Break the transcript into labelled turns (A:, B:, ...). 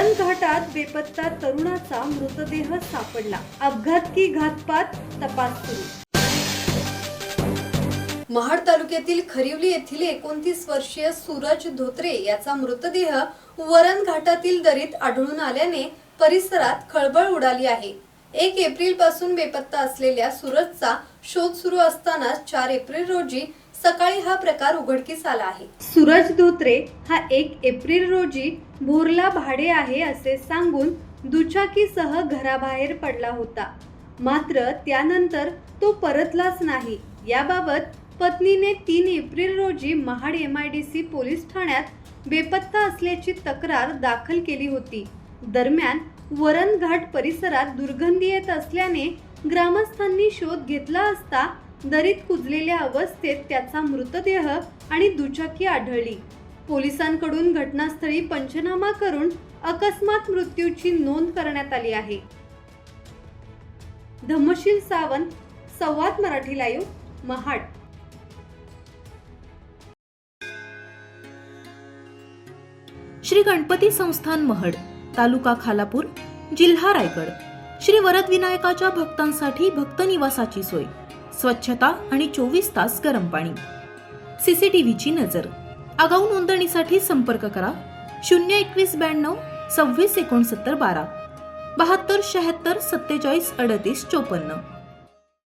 A: वरण घाटात बेपत्ता तरुणाचा मृतदेह सापडला। अपघात की घातपात, तपास सुरू। महाड तालुक्यातील खरिवली येथील 29 वर्षीय सूरज धोत्रे याचा मृतदेह वरण घाटातील दरीत आढळून आल्याने परिसरात खळबळ उडाली आहे। 1 एप्रिल पासून बेपत्ता असलेल्या सूरजचा शोध सुरू असताना 4 एप्रिल रोजी सकाळी हा प्रकार उघडकीस आला आहे। सूरज धोत्रे हा 1 एप्रिल रोजी भोरला भाडे आहे असे सांगून दुचाकीसह घराबाहेर पडला होता, मात्र त्यानंतर तो परतलाच नाही। याबाबत पत्नीने 3 एप्रिल रोजी महाड MIDC पोलीस ठाण्यात बेपत्ता असल्याची तक्रार दाखल केली होती। दरम्यान वरण घाट परिसरात दुर्गंधी येत असल्याने ग्रामस्थांनी शोध घेतला असता दरीत कुजलेल्या अवस्थेत त्याचा मृतदेह आणि दुचाकी आढळली। पोलिसांकडून घटनास्थळी पंचनामा करून अकस्मात मृत्यूची नोंद करण्यात आली आहे। धम्मशील सावंत, संवाद मराठी लाईव्ह, महाड।
B: श्री गणपती संस्थान महड, तालुका खालापूर, जिल्हा रायगड। श्री वरद विनायकाच्या भक्तांसाठी भक्त निवासाची सोय, स्वच्छता आणि 24 तास गरम पाणी, CCTVची नजर। आगाऊ नोंदणीसाठी संपर्क करा 021 92 26 69 12 72 76 47 38 54।